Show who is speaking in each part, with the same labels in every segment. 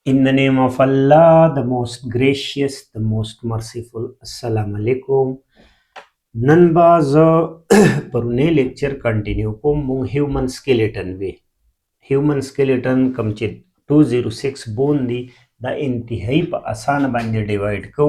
Speaker 1: In the name of Allah, the most gracious, the most merciful. Assalamu alaikum. نن به زه پرونی لیکچر کنټینیو کوم مونږ هیومن سکیلیټن وی هیومن سکیلیټن کم چې 206 بون دی دا انتهایی په اسانه باندې ډیوایډ کو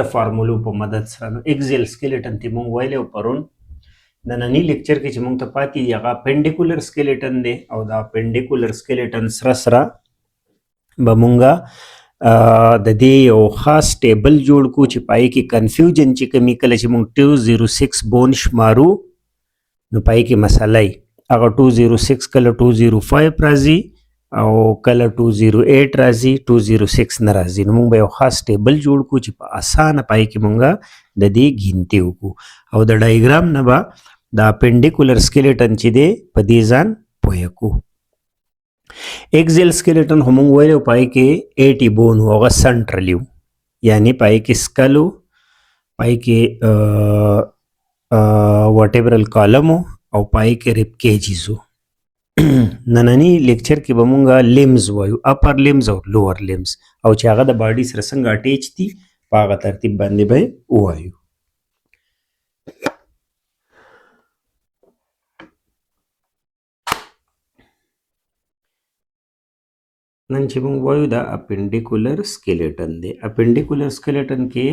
Speaker 1: د فارمولو په مدد سره نو اکزیل سکیلیټن ته مونږ ویلو پرون د نننی لیکچر کې چې مونږ ته پاتې دی هغه اپنډیکولر سکیلیټن دی او دا اپنډیکولر سکیلیټن سره سره به مونږه د دې یو خاص ټیبل جوړ کو چې پای کې کنفیوژن چې کمی کله چې مونږ 206 بون شمارو نو پای کې مسله هغه 206 کله 205 راځي او کله 208 راځي 206 نه راځي نو مونږ به یو خاص ټیبل جوړ کو چې په اسانه پای کې مونږه د دې ګینتی وکړو او د ډایګرام نه به د اپنډیکولر سکیلیټن چې دی په دې ځان پوهه کو axial skeleton हम वैले पाई के 80 बोन होगा सेंट्रल यानी पाई के स्कल पाई के वर्टेब्रल कॉलम और पाई के रिब केजेस नननी लेक्चर के बमुंगा लिम्स वायु अपर लिम्स और लोअर लिम्स और चागा द बॉडी सर संग अटैच थी पागा तरतीब बांधे भाई वायु नन چې موږ وایو دا اپنډیکولر سکیلیټن دی اپنډیکولر سکیلیټن کې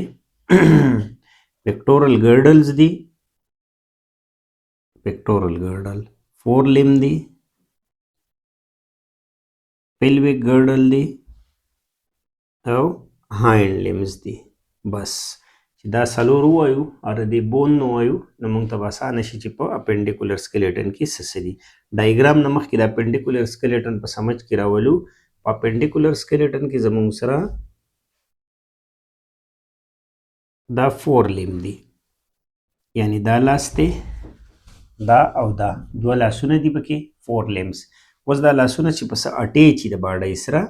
Speaker 1: پیکټورل ګرډلز دي پیکټورل ګرډل فور لیم دي پیلویک ګرډل دي او هایند لیمز دي بس چې دا څلور وایو او د بون نو وایو نو موږ ته به اسانه شي چې په اپنډیکولر سکیلیټن کې څه دي ډایګرام نه مخکې د اپنډیکولر سکیلیټن په سمجھ کې راولو اپنډیکولر سکیلیټن کې زموږ سره دا فور لیم دي یعنی دا لاس دی دا او دا دوه لاسونه دي پکې فور لیمز اوس دا لاسونه چې په څه اټیچ دي د باډۍ سره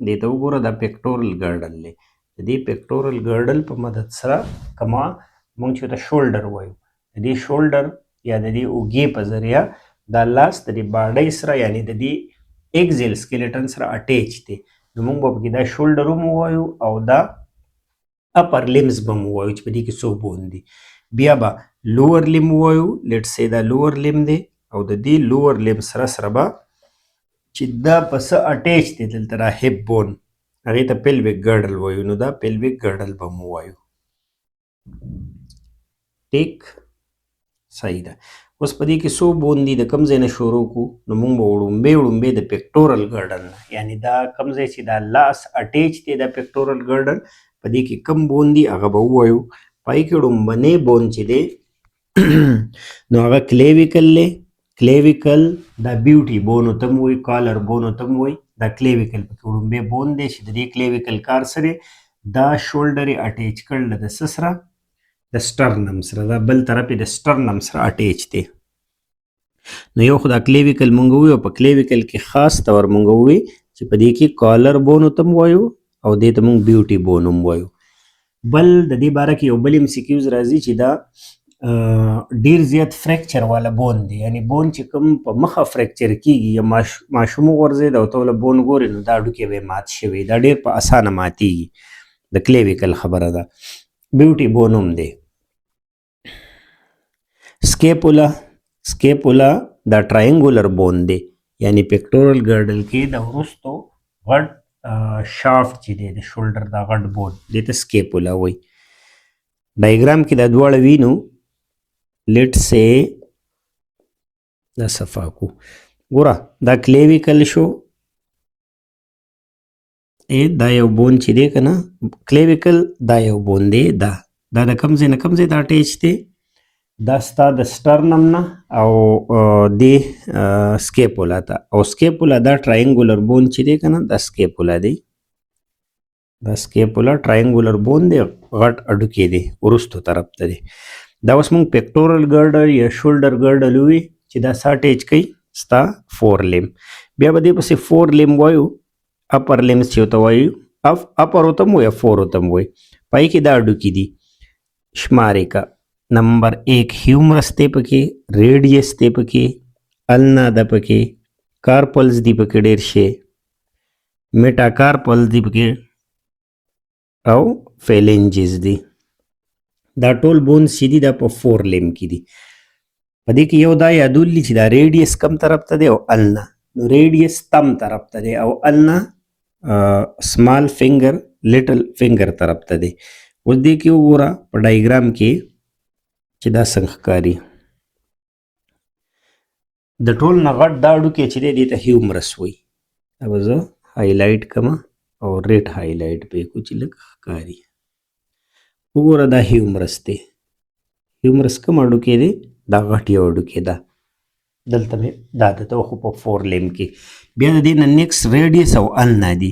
Speaker 1: دې ته وګوره دا پیکټورل ګرډل دی د دې پیکټورل ګرډل په مدد سره کما موږ چې ته شولډر وایو د دې شولډر یا د دې اوږې په ذریعه دا لاس د دې باډۍ سره یعنی د دې एक्सियल स्केलेटन سره اٹیچ دي نو موږ به دا شولډر هم وایو او دا اپر لیمز به مو وایو چې په دې کې څو بون دي بیا به لوور لیم وایو لیټ سي دا لوور لیم دی او د دې لوور لیم سره سره به چې دا په څه اٹیچ دي دلته دا هیپ بون هغې ته پیلویک ګرډل وایو نو دا پیلویک ګرډل به مو وایو ټیک صحیح ده اوس په دې کې څو بون دي د کوم ځای نه شروع کړو نو موږ به وړومبې د پیکټورل ګرډل نه یعنی دا کوم ځای چې دا لاس اټیچ دی د پیکټورل ګرډل په دې کې کم بون دي هغه به ووایو پای کې وړومبنی بون چې دی نو هغه کلیویکل دی کلیویکل دا بیوټي بون ورته هم وایي کالر بون ورته هم وایي دا کلیویکل پکې وړومبی بون دی چې د دې کلیویکل کار سره دا شولډر یې اټیچ کړل د څه سره د سټرنم سره دا بل طرف د سټرنم سره اټیچ دی نو یو خو دا کلیویکل مونږ وایو په کلیویکل کې خاص طور مونږ وایو چې په دې کې کالر بون ته هم وایو او دې ته مونږ بیوټي بون هم وایو بل د دې باره کې یو بل ام سی کیوز راځي چې دا ډیر زیات فریکچر والا بون دی یعنی بون چې کوم په مخه فریکچر کیږي یا ماشوم وغورځید او ته له بون ګورې نو دا هډوکی به مات شوی دا ډیر په اسانه ماتیږي د کلیویکل خبره ده بیوټي بون هم دی سکیپولا دا ټراینګولر بون دی یعنی پیکټورل ګرډل کې د وروستو غټ شافټ چې دی د شولډر دا غټ بون دې ته سکیپولا وایي ډایګرام کې دا دواړه وینو لیټ سي دا صفا کو ګوره دا کلیویکل شو دا یو بون چې دی که نه کلیویکل دا یو بون دی دا د کوم ځای نه کوم ځای دا اټیچ دی دا ستا د سټرنم نه او د سکیپولا ته او سکیپولا دا ټراینګولر بون چې دی که نه دا سکیپولا دی دا سکیپولا ټراینګولر بون دی غټ اډوکی دی وروستو طرف ته دی دا اوس موږ پیکټورل ګرډل یا شولډر ګرډل ووي چې دا څه اټیچ کوي ستا فور لیم بیا به دې پسې فور لیم وایو اپر لیمز چې ورته وایو اپر ورته هم وایي فور ورته هم وایي پای کې دا اډوکي دي شمارې کا नंबर 1 ह्यूमरस ते पके रेडियस ते पके अल्ना द पके कार्पल्स दी पके ډیر شي मेटाकार्पल دی پکې او فیلنجز دی. دا ټول بونز چې دي دا په 4 لیم کې دي. په دې کې یو دا یادولي چې دا ریډیس کم طرف ته دی او النا. نو ریډیس تم طرف ته دی او النا سمال فنگر لیټل فنگر طرف ته دی. اوس دې کې وګوره په ډایګرام کې چې دا څنګه ښکاري. د ټول نه غټ دا اډوکی چې دی دې ته هیومرس وایي. دا به زه هایلایټ کړم او ریډ هایلایټ به یې کړو چې لږ ښکاري. وګوره دا هیومرس دی. هیومرس کوم اډوکی دی؟ دا غټ یو اډوکی ده. دلته مې دا درته خو په 4 لیم کې. بیا د دې نه نیکسټ ریډیس او النا دي.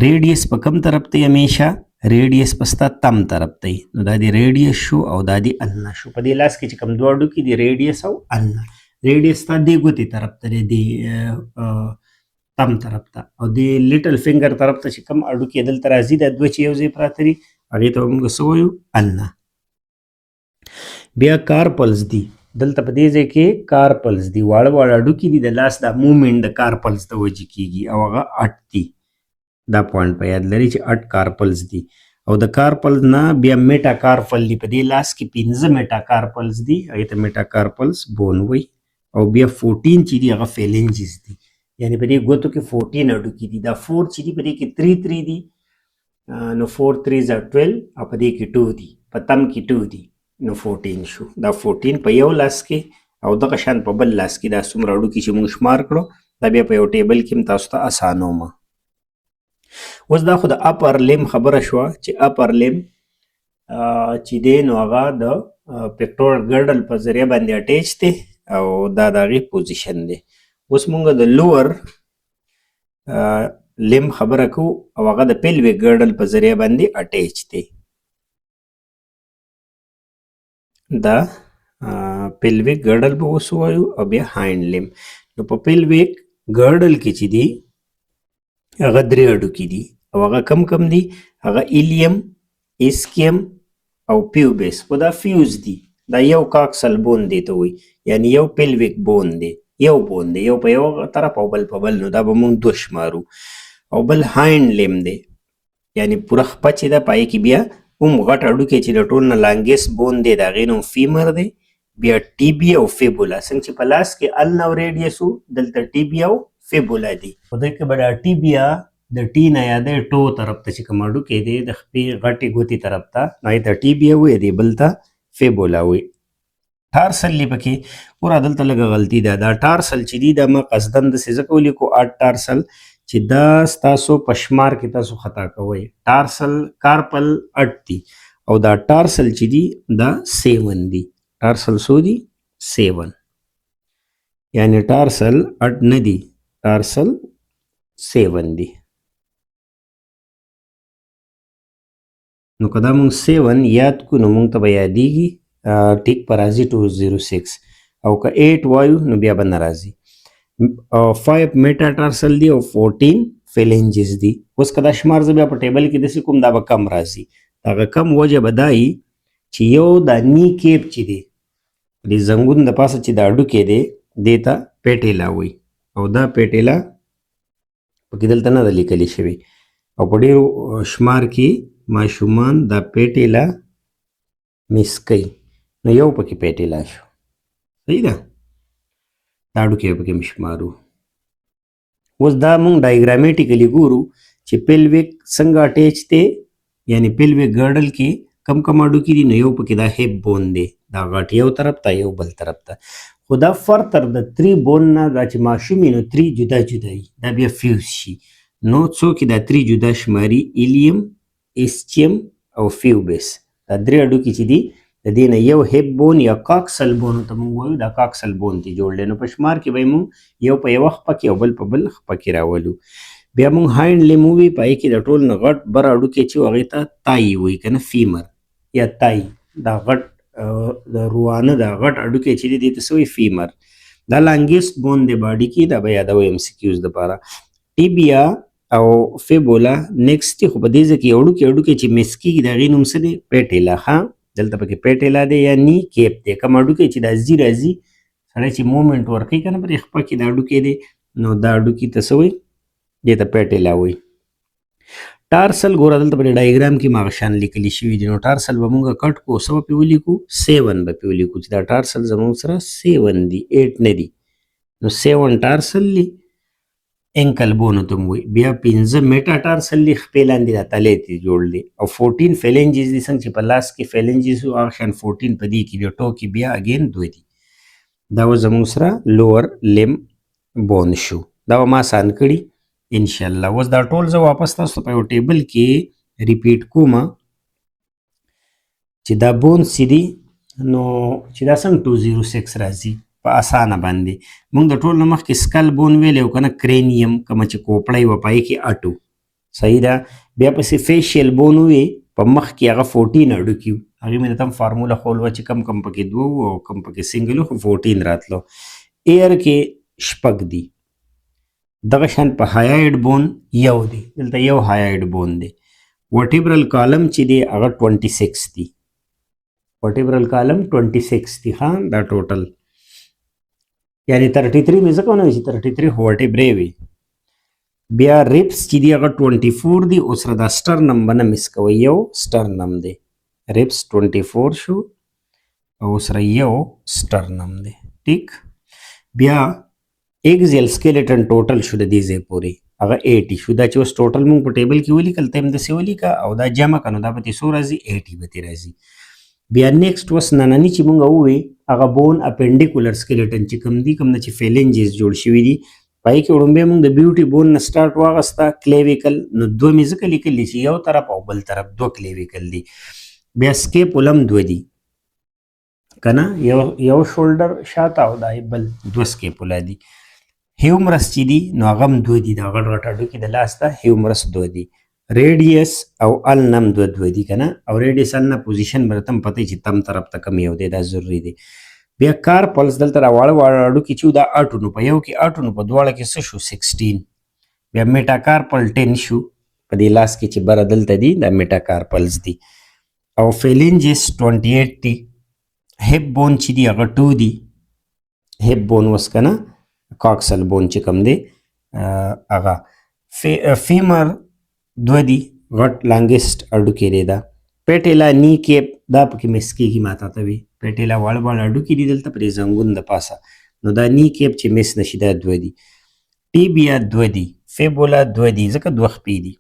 Speaker 1: ریډیس په کم طرف ته همیشه؟ ریډیس په ستا تم طرف ته. نو دا دی ریډیس شو او دا دی النا شو. په دې لاس کې چې کوم دوه اډوکي دي ریډیس او النا. ریډیس تا دې ګوتې طرف ته دی تم طرف ته او د لیټل فنگر طرف ته چې کوم اډوکي دلته راځي دا دوه چې یو ځای پراته دي هغې ته به موږ څه وایو؟ النا. بیا کارپلز دي. دلته په دې ځای کې کارپلز دي. واړه واړه اډوکي دي. د لاس دا موومنټ د کارپلز ته وجه کیږي او هغه اټ دي. دا پوینټ په یاد لري چې اټ کارپلز دي. او د کارپلز نه بیا میټا کارپل دي. په دې لاس کې 15 میټا کارپلز دي. هغې ته میټا کارپلز بون وایي. او بیا 14 چې دي هغه فیلنجز دي. یعنی په دې ګوتو کې 14 اډوکي دي. دا 4 چې دي په دې کې 3 دي. نو 4 3 12 او په دې کې 2 دي. په تم کې 2 دي. نو 14 شو. دا 14 په یو لاس کې او دغه شان په بل لاس کې دا څومره اډوکي چې موږ شمار کړو دا بیا په یو ټیبل کې هم تاسو ته اسانومه. اوس دا خو د اپر لیم خبره شوه چې اپر لیم چې دی نو هغه د پکټورل ګرډل په ذریعه باندې اټیچ دی او دا د هغې پوزیشن دی. اوس مونږ د لوور لیم خبره کوو او هغه د پیلویک ګرډل په ذریعه باندې اټیچ دی. دا پیلویک ګرډل به اوس ووایو او بیا هاینډ لیم. نو په پیلویک ګرډل کې چې دی هغه 3 اډوکي دي او هغه کم کم دي؟ هغه ایلیم، اسکیم او پیوبس. خو دا فیوز دي. دا یو کاکسل بون دی ته وایي. یعنی یو پیلویک بون دی. یو بون دی. یو په یو طرف او بل په بل. نو دا به مونږ 2 شمارو. او بل هاینډ لیم دی. یعنی پوره خپه چې ده پای کې بیا هم غټ اډوکی چې د ټول نه لانګیسټ بون دی د هغې نوم فیمر دی. بیا ټیبیا او فیبولا. څنګه چې په لاس کې النا او ریډیس و دلته ټیبیا او فیبولا دی. په دې کې به دا ټیبیا د ټي نه یادی ټو طرف ته چې کوم اډوکی دی د خپې غټې ګوتې طرف ته نو هغې ته ټیبیا وایي دی بل ته فیبولا وایي. ټارسل دی پکې. ګوره دلته لږه غلطي ده. دا ټارسل چې دي دا ما قصدن داسې ځکه ولیکو اټ ټارسل چې دا ستاسو په شمار کې تاسو خطا کوئ. ټارسل کارپل اټ دي او دا ټارسل چې دي دا 7 دي. ټارسل څو دي؟ 7. یعنی ټارسل اټ نه دي. ټارسل 7 دي. نو که دا مونږ 7 یاد کو نو مونږ ته به یادیږي ټیک په راځي 206 او که 8 وایو نو بیا به نه راځي. 5 میټا ټارسل دي او 14 فیلنجز دي. اوس که دا شمار زه بیا په ټیبل کې داسې کوم دا به کم راځي. دغه کم وجه به دا وي چې یو دا نی کیپ چې دی د زنګون د پاسه چې دا اډوکی دی دې ته پیټیلا وایي او دا پیټیلا پکې دلته نه ده لیکلې شوې او په ډېرو شمار کې ماشومان دا پیټیلا میس کوي. نو یو پکې پیټیلا شو. صحیح ده. دا اډوکی پکې م شمارو. اوس دا مونږ ډایګرامیټیکلی ګورو چې پیلویک څنګه اټیچ دی. یعنی پیلویک ګرډل کې کم کم اډوکي دي. نو یو پکې دا هیپ بون دی. دا غټ یو طرف ته یو بل طرف ته. خو دا فرتر د 3 بون نه دا چې ماشوم وي نو 3 جدا جدا وي. دا بیا فیوز شي. نو څوک دا 3 جدا شماري؟ ایلیم، اسچیم او فیوبس. دا 3 اډوکي چې دي د دې نه یو هیپ بون یا کاکسل بون ته موږ وایو. دا کاکسل بون ته جوړ دی. نو په شمار کې به موږ یو په یوه خپه کې او بل په بل خپه کې راولو. بیا موږ هاینډ لیم ووایي. په هغې کې د ټول نه غټ بر اډوکی چې و هغې ته تای وایي که نه فیمر یا تای. دا غټ د روانه دا غټ اډوکی چې دی دې ته څه وایي؟ فیمر. دا لانګیسټ بون دی باډي کې. دا به یادوئ ایم سی کیوز دپاره. ټیبیا او فیبولا نیکسټ دی. خو په دې ځای کې اډوکی چې مس کېږي د هغې نوم څه دی؟ پیټیلا. ښه دلته پکې پیټیلا دی یا نی کیپ دی. کوم اډوکی چې دا ځي راځي سړی چې مومنټ ورکوي که نه پرې خپه کې دا اډوکی دی نو دا اډوکي ته څه وایي؟ دې ته پیټیلا وایي. ټارسل ګوره دلته په ډایګرام کې ماغشان لیکلی شوي دي نو ټارسل به مونږ کټ کو څه به پې ولیکو 7 به پې ولیکو چې دا ټارسل زموږ سره 7 دي 8 نه دي نو 7 ټارسل دي انکل بونو ته وي بیا 15 میټا ټارسل دي خپې لاندې دا تلې ته جوړ دي او 14 فیلنجز دي څنګه چې په لاس کې فیلنجز او هغه شان 14 په دې کې د ټو کې بیا اگین 2 دي دا و زموږ سره لوور لم بون شو دا به ما آسان کړي ان شاء الله اوس دا ټول زه واپس تاسو په یو ټیبل کې ریپیټ کوم چې دا بون سیدي نو چې دا څنګه 206 راځي په اسانه باندې موږ د ټول مخ کې سکل بون ویلو کنه کرینیم کوم چې کوپړی و پای کې اټو صحیح ده بیا پسې فیشل بون وی په مخ کې هغه 14 اډو کیو هغه مې تم فارمولا خول و چې کم کم پکې دوه او کم پکې سنگل خو 14 راتلو ایر کې شپږ دی دغه شان په هایاید بون یو دی دلته یو هایاید بون دی ورټیبرل کالم چې دی هغه 26 دی ورټیبرل کالم 26 دی ها دا ټوټل یعنی 33 مې ځکه ونه چې 33 ورټیبرې وي بیا ریپس چې دی هغه 24 دی اوس را دا سټرنم باندې مس کوي یو سټرنم دی ریپس 24 شو او سره یو سټرنم دی ټیک بیا ایکزیل سکیلیټن ټوټل شو د دې ځای پورې هغه 80 شو دا چې اوس ټوټل موږ په ټیبل کې ولیکل ته هم داسې ولیکه او دا جمع کنو دا به څو راځي 80 به راځي بیا نیکسټ اوس نننی چې موږ ووی هغه بون اپنډیکولر سکیلیټن چې کوم دي کوم نه چې فیلنجز جوړ شوي دي پای کې وړاندې موږ د بیوټي بون نه سٹارټ واغستا کلیویکل نو دوه مې ځکه لیکلی چې یو طرف او بل طرف دوه کلیویکل دي بیا سکیپولم دوه دي کنه یو شولډر شاته او دای بل دوه سکیپولا دي هیومرس چې دي نو هغه هم دوه دي دا غټ غټ اډو کې د لاس ته هیومرس دوه دي ریډیس او النم دوه دي کنه او ریډیس النا پوزیشن برتم پته چې تم طرف ته کم یو دی دا ضروری دی بیا کار پلس دلته راواړه اډو کې چې دا اټو نو په یو کې اټو نو په دواړه کې څه شو 16 بیا میټا کار پل 10 شو په دې لاس کې چې بر دلته دي دا میټا کار پلس دي او فیلنجز 28 دي هپ بون چې دی هغه 2 دي هپ بون وس کنه کاکسل بون چې کوم دی هغه فیمر 2 دي غټ لانګیسټ اډو کې دی دا پیټیلا نی کیپ دا پکې مسکیږي ماته ته وي پیټیلا وړ اډو کې دی دلته پرې زنګون د پاسه نو دا نی کیپ چې مس نشي دا 2 دي ټیبیا 2 دي فیبولا 2 دي ځکه دوه خپې دي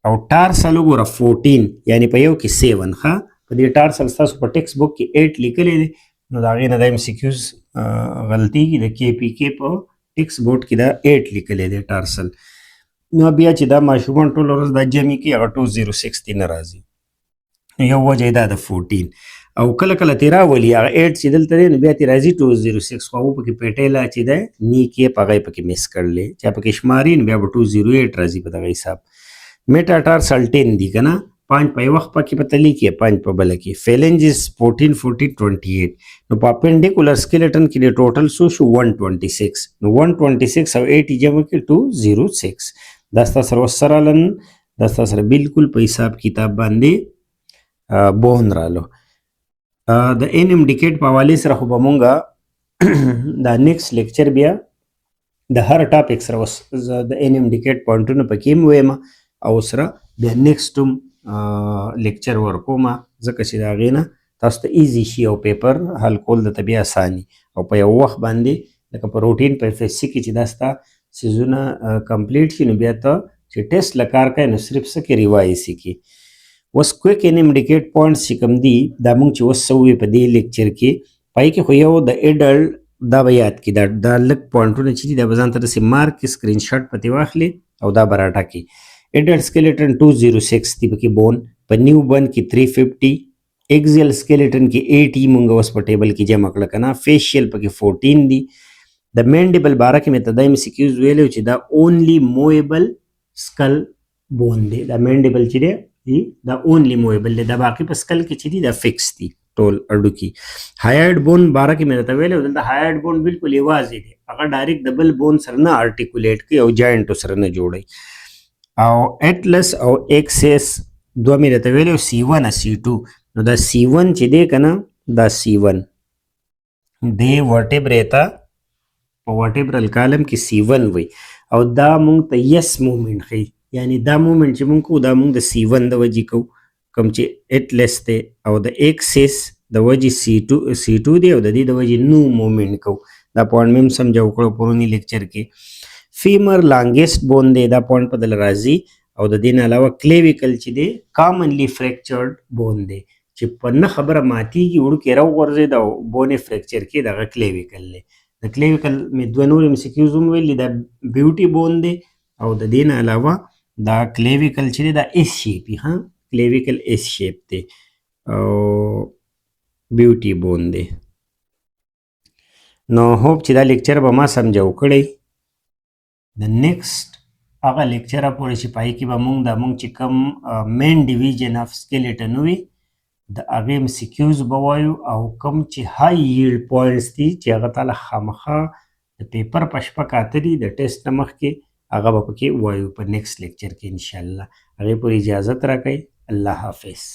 Speaker 1: او ټارسل وګوره 14 یعنی په یو کې 7 ښه په دې ټارسل تاسو په ټیکسټ بک کې 8 لیکلی دی نو د هغې نه د ایم سی کیوز غلطي کې د کې پی کې په ټیکسټ بورډ کې دا 8 لیکلی دی ټارسل نو بیا چې دا ماشومان ټول ورځ دا جمع کې هغه 206 نه راځي یو وجه دا د 14 او کله کله تیرا ولی هغه 8 چې دلته دی نو بیا تیر راځي 206 خو په کې پیټیلا چې ده نی کې پغې پکې مس کړلې چې پکې شمارین بیا 208 راځي په دغه حساب میټا ټارسل 10 دی کنه 5 په وخت پکې پتلی کې 5 په بل کې فیلنجز 14 28 نو په اپنډیکولر سکیلیټن کې د ټوټل شو 126 نو 126 او 80 جمع کې 206 دا سره وسرالن دا سره بالکل په حساب کتاب باندې بون رالو د ان انډیکیټ په حواله سره خو به مونږه دا نیکسټ لیکچر بیا د هر ټاپک سره د ان انډیکیټ پوینټونو پکې وایم او سره بیا نیکسټ لیکچر ورکوم ځکه چې دا غینه تاسو ته ایزی شي او پیپر حل کول د طبيعه اساني او په یو وخت باندې لکه په روټین په اف اس سی کې چې داستا سيزونه کمپلیټ شي نو بیا ته چې ټیسټ لکار کوي نو صرف سکه ریوایسي کې وس کویک ان انډیکیټ پوینټس چې کوم دي دا موږ چې وسوي په دې لیکچر کې پای کې خو یو د اډلټ دا بیات کې دا لک پوینټونه چې دا بزان ته سي مارک سکرین شاټ پتی واخلي او دا براټا کې اډلټ سکیلیټن 206 دی پکې بون په نیو بن کې 350 ایکزیل سکیلیټن کې 80 موږ وس په ټیبل کې جمع کړل کنه فیشل پکې 14 دی د مینډیبل باره کې مې تدایم سکیوز ویلو چې دا اونلی موویبل سکل بون دی دا مینډیبل چې دی دا اونلی موویبل دی دا باقي په سکل کې چې دی دا فکس دی ټول اډو کې هایاید بون باره کې مې ته ویلو دلته هایاید بون بالکل یوازې دی هغه ډایرکټ ډبل بون سره نه ارټیکولیټ کوي او جاینټ سره نه جوړي او اټلس او ایکسس دوه مې ته ویلو C1 C2 نو دا C1 چې دی کنه دا C1 دی ورټیبرا ته په ورټیبرل کالم کې C1 وي او دا مونږ ته یس موومنت خي یعنی دا مومنټ چې مونږ کوو دا مونږ د C1 د وجې کوو کوم چې اټلس دی او د ایکسس د وجې C2 دی او د دې د وجې نو مومنټ کوو دا پوینټ مې هم سمجھاو کړو پرونی لیکچر کې فیمر لانګیسټ بون دی دا پوینټ په دل راځي او د دې نه علاوه کلیویکل چې دی کامنلی فریکچرډ بون دی چې په نه خبره ماتیږي وړوکی راوغورځېد او بون یې فریکچر کې دغه کلیویکل دی د کلیویکل مې دوه نور ام سی کیوز هم ویلي دا بیوټي بون دی او د دې نه علاوه دا کلیویکل چې دی دا ایس شیپ ها کلیویکل ایس شیپ دی او بیوټي بون دی نو هوپ چې دا لیکچر به ما سمجھاو کړی د نیکسټ هغه لیکچره پورې چې پای کې به مونږ چې کوم مین ډیویژن اف سکیلیټن وي د هغې ام سی کیوز به وایو او کوم چې های ییلډ پوینټس دي چې هغه تاله خامخا د پیپر په شپه کاته دي د ټیسټ نه مخکې هغه به پکې وایو په نیکسټ لیکچر کې انشاءالله هغې پورې اجازت راکئ الله حافظ